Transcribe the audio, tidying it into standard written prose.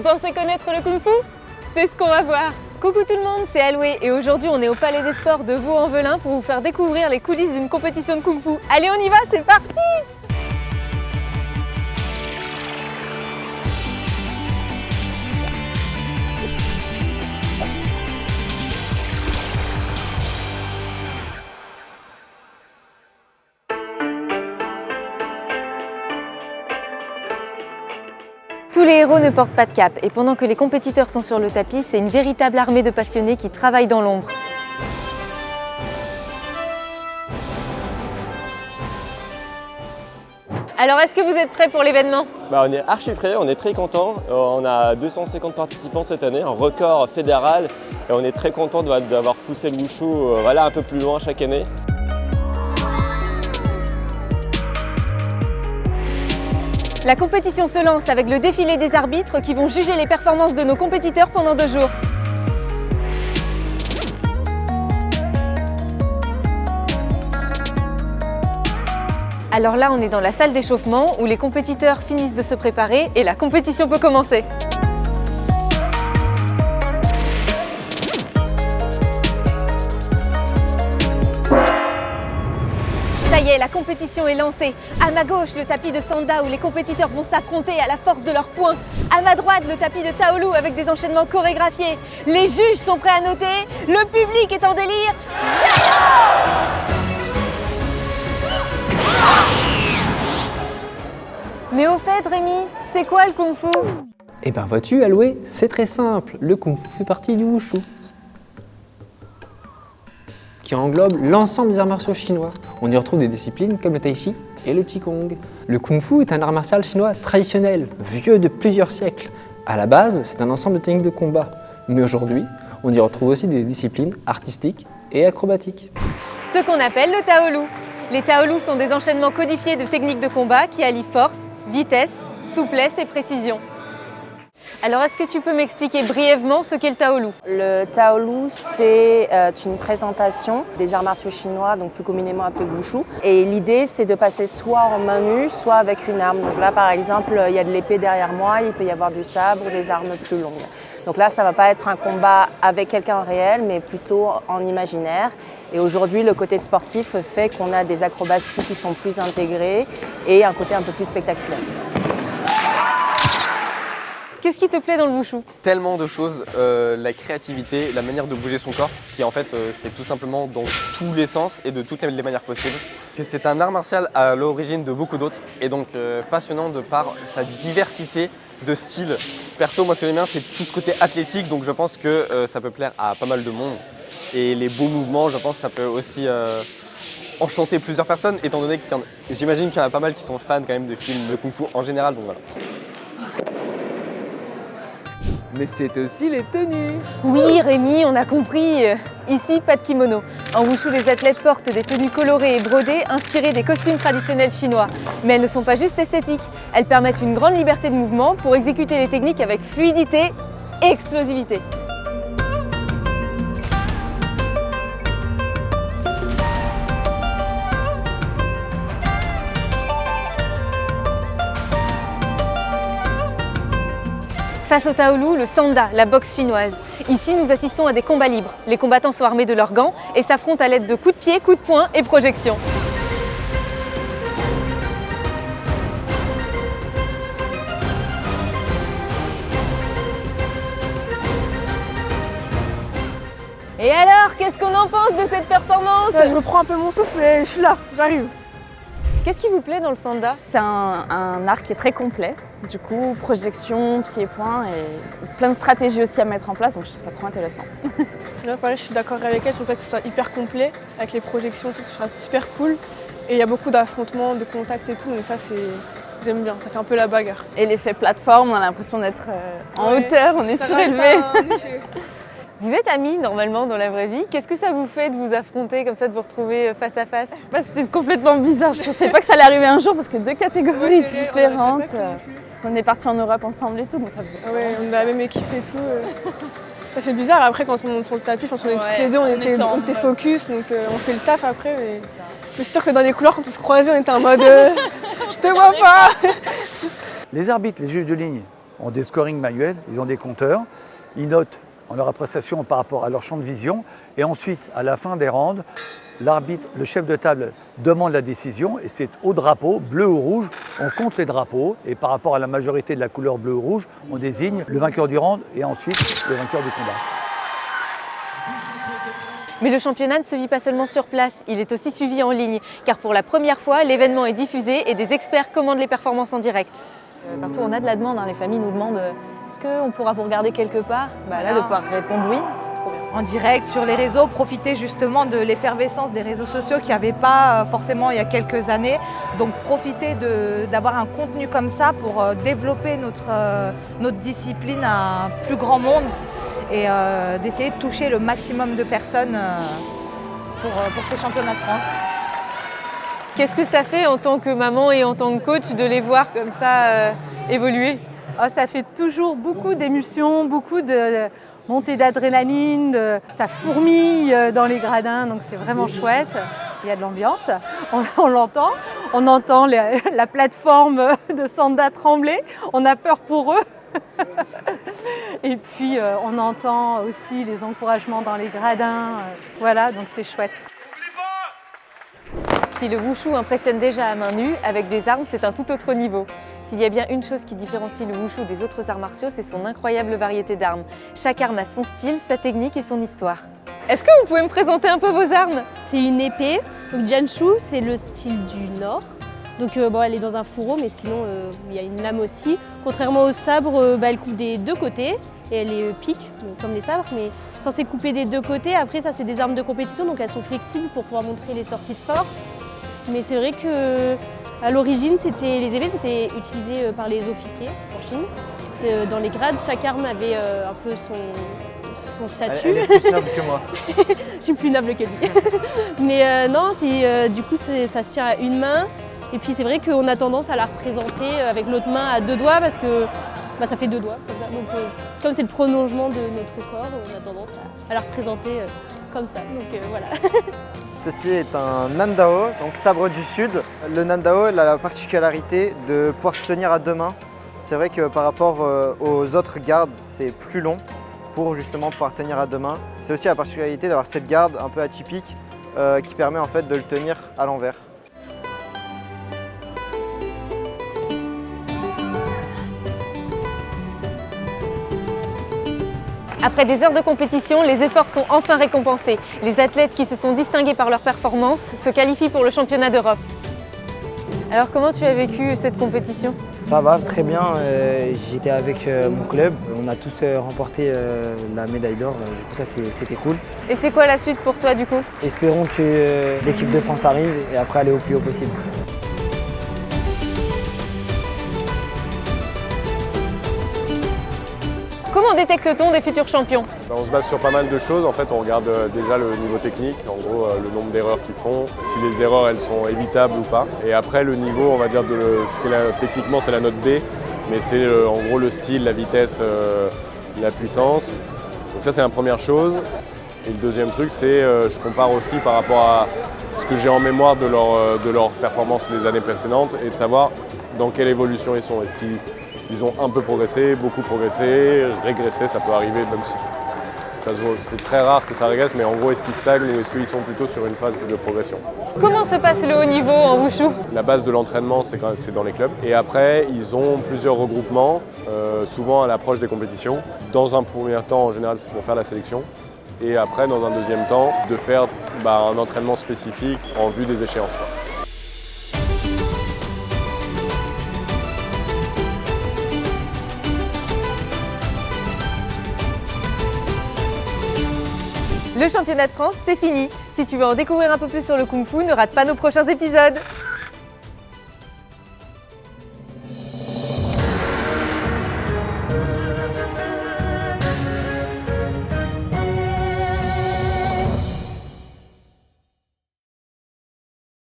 Vous pensez connaître le Kung Fu? C'est ce qu'on va voir. Coucou tout le monde, c'est Aloué et aujourd'hui on est au Palais des Sports de Vaux-en-Velin pour vous faire découvrir les coulisses d'une compétition de Kung Fu. Allez, on y va, c'est parti! Tous les héros ne portent pas de cape et pendant que les compétiteurs sont sur le tapis, c'est une véritable armée de passionnés qui travaillent dans l'ombre. Alors, est-ce que vous êtes prêts pour l'événement? On est archi prêts, on est très contents. On a 250 participants cette année, un record fédéral. Et on est très contents d'avoir poussé le Wushu un peu plus loin chaque année. La compétition se lance avec le défilé des arbitres qui vont juger les performances de nos compétiteurs pendant 2 jours. Alors là, on est dans la salle d'échauffement où les compétiteurs finissent de se préparer et la compétition peut commencer. Ça y est, la compétition est lancée. À ma gauche, le tapis de Sanda où les compétiteurs vont s'affronter à la force de leurs poings. À ma droite, le tapis de Taolu avec des enchaînements chorégraphiés. Les juges sont prêts à noter. Le public est en délire. Mais au fait, Rémi, c'est quoi le Kung Fu? Eh ben vois-tu, Aloué, c'est très simple. Le Kung Fu fait partie du Wushu, qui englobe l'ensemble des arts martiaux chinois. On y retrouve des disciplines comme le Tai Chi et le Qigong. Le Kung Fu est un art martial chinois traditionnel, vieux de plusieurs siècles. À la base, c'est un ensemble de techniques de combat. Mais aujourd'hui, on y retrouve aussi des disciplines artistiques et acrobatiques. Ce qu'on appelle le Taolu. Les Taolu sont des enchaînements codifiés de techniques de combat qui allient force, vitesse, souplesse et précision. Alors, est-ce que tu peux m'expliquer brièvement ce qu'est le Taolu? Le Taolu, c'est une présentation des arts martiaux chinois, donc plus communément appelé Wushu. Et l'idée, c'est de passer soit en main nue, soit avec une arme. Donc là, par exemple, il y a de l'épée derrière moi, il peut y avoir du sabre ou des armes plus longues. Donc là, ça ne va pas être un combat avec quelqu'un en réel, mais plutôt en imaginaire. Et aujourd'hui, le côté sportif fait qu'on a des acrobaties qui sont plus intégrées et un côté un peu plus spectaculaire. Qu'est-ce qui te plaît dans le Wushu? Tellement de choses, la créativité, la manière de bouger son corps, qui en fait c'est tout simplement dans tous les sens et de toutes les manières possibles. Que c'est un art martial à l'origine de beaucoup d'autres et donc passionnant de par sa diversité de styles. Perso, moi ce que j'aime bien c'est tout ce côté athlétique, donc je pense que ça peut plaire à pas mal de monde. Et les beaux mouvements, je pense que ça peut aussi enchanter plusieurs personnes, étant donné que j'imagine qu'il y en a pas mal qui sont fans quand même de films de Kung Fu en général, donc voilà. Mais c'est aussi les tenues. Oui, Rémi, on a compris. Ici, pas de kimono. En Wushu, les athlètes portent des tenues colorées et brodées inspirées des costumes traditionnels chinois. Mais elles ne sont pas juste esthétiques. Elles permettent une grande liberté de mouvement pour exécuter les techniques avec fluidité et explosivité. Face au Taolu, le Sanda, la boxe chinoise. Ici, nous assistons à des combats libres. Les combattants sont armés de leurs gants et s'affrontent à l'aide de coups de pied, coups de poing et projections. Et alors, qu'est-ce qu'on en pense de cette performance? Je reprends un peu mon souffle, mais je suis là, j'arrive. Qu'est-ce qui vous plaît dans le Sanda? C'est un art qui est très complet. Du coup, projection, pied-point et plein de stratégies aussi à mettre en place, donc je trouve ça trop intéressant. Là, pareil, je suis d'accord avec elle sur le fait que ce soit hyper complet, avec les projections, ça sera super cool. Et il y a beaucoup d'affrontements, de contacts et tout, donc ça, j'aime bien, ça fait un peu la bagarre. Et l'effet plateforme, on a l'impression d'être en hauteur, on est surélevé. Vous êtes amis normalement dans la vraie vie. Qu'est-ce que ça vous fait de vous affronter comme ça, de vous retrouver face à face? C'était complètement bizarre. Je pensais pas que ça allait arriver un jour parce que 2 catégories différentes. On est partis en Europe ensemble et tout, donc ça faisait. Ouais, on est la même équipe et tout. Ça fait bizarre après quand on monte sur le tapis. Je pense qu'on est toutes les deux, on était focus, donc on fait le taf après. Mais c'est sûr que dans les couloirs, quand on se croisait, on était en mode je te vois pas. Les arbitres, les juges de ligne, ont des scorings manuels, ils ont des compteurs, ils notent leur appréciation par rapport à leur champ de vision et ensuite, à la fin des rounds, l'arbitre, le chef de table demande la décision et c'est au drapeau, bleu ou rouge, on compte les drapeaux et par rapport à la majorité de la couleur bleu ou rouge, on désigne le vainqueur du round et ensuite le vainqueur du combat. Mais le championnat ne se vit pas seulement sur place, il est aussi suivi en ligne, car pour la première fois, l'événement est diffusé et des experts commandent les performances en direct. Partout on a de la demande, les familles nous demandent est-ce qu'on pourra vous regarder quelque part ? Là, de pouvoir répondre oui, c'est trop bien. En direct, sur les réseaux, profiter justement de l'effervescence des réseaux sociaux qu'il n'y avait pas forcément il y a quelques années. Donc profiter d'avoir un contenu comme ça pour développer notre discipline à un plus grand monde et d'essayer de toucher le maximum de personnes pour ces championnats de France. Qu'est-ce que ça fait en tant que maman et en tant que coach de les voir comme ça évoluer ? Ça fait toujours beaucoup d'émulsions, beaucoup de montée d'adrénaline, ça fourmille dans les gradins, donc c'est vraiment chouette. Il y a de l'ambiance, on l'entend. On entend la plateforme de Sanda trembler, on a peur pour eux. Et puis on entend aussi les encouragements dans les gradins, voilà, donc c'est chouette. Si le wushu impressionne déjà à main nue, avec des armes, c'est un tout autre niveau. S'il y a bien une chose qui différencie le wushu des autres arts martiaux, c'est son incroyable variété d'armes. Chaque arme a son style, sa technique et son histoire. Est-ce que vous pouvez me présenter un peu vos armes ? C'est une épée, donc Janshu, c'est le style du nord. Donc elle est dans un fourreau, mais sinon il y a une lame aussi. Contrairement au sabre, elle coupe des deux côtés et elle est pique, comme les sabres, mais censée couper des deux côtés. Après ça, c'est des armes de compétition, donc elles sont flexibles pour pouvoir montrer les sorties de force. Mais c'est vrai que à l'origine, les épées étaient utilisées par les officiers en Chine. Dans les grades, chaque arme avait un peu son statut. Elle est plus noble que moi. Je suis plus noble que lui. Mais non, du coup, ça se tient à une main. Et puis c'est vrai qu'on a tendance à la représenter avec l'autre main à deux doigts parce que ça fait deux doigts comme ça. Donc comme c'est le prolongement de notre corps, on a tendance à la représenter comme ça. Donc voilà. Ceci est un Nandao, donc sabre du sud. Le Nandao il a la particularité de pouvoir se tenir à deux mains. C'est vrai que par rapport aux autres gardes, c'est plus long pour justement pouvoir tenir à deux mains. C'est aussi la particularité d'avoir cette garde un peu atypique qui permet en fait de le tenir à l'envers. Après des heures de compétition, les efforts sont enfin récompensés. Les athlètes qui se sont distingués par leur performance se qualifient pour le championnat d'Europe. Alors comment tu as vécu cette compétition ? Ça va, très bien. J'étais avec mon club. On a tous remporté la médaille d'or. Du coup, ça, c'était cool. Et c'est quoi la suite pour toi du coup ? Espérons que l'équipe de France arrive et après aller au plus haut possible. Comment détecte-t-on des futurs champions ? On se base sur pas mal de choses. En fait, on regarde déjà le niveau technique, en gros le nombre d'erreurs qu'ils font, si les erreurs elles sont évitables ou pas. Et après le niveau, on va dire techniquement c'est la note B, mais c'est en gros le style, la vitesse, la puissance. Donc ça c'est la première chose. Et le deuxième truc c'est je compare aussi par rapport à ce que j'ai en mémoire de leur performance les années précédentes et de savoir dans quelle évolution ils sont. Est-ce qu'ils ont un peu progressé, beaucoup progressé, régressé, ça peut arriver, même si c'est très rare que ça régresse, mais en gros, est-ce qu'ils stagnent ou est-ce qu'ils sont plutôt sur une phase de progression ? Comment se passe le haut niveau en wushu ? La base de l'entraînement, c'est dans les clubs. Et après, ils ont plusieurs regroupements, souvent à l'approche des compétitions. Dans un premier temps, en général, c'est pour faire la sélection. Et après, dans un deuxième temps, de faire un entraînement spécifique en vue des échéances. Le championnat de France, c'est fini. Si tu veux en découvrir un peu plus sur le Kung Fu, ne rate pas nos prochains épisodes.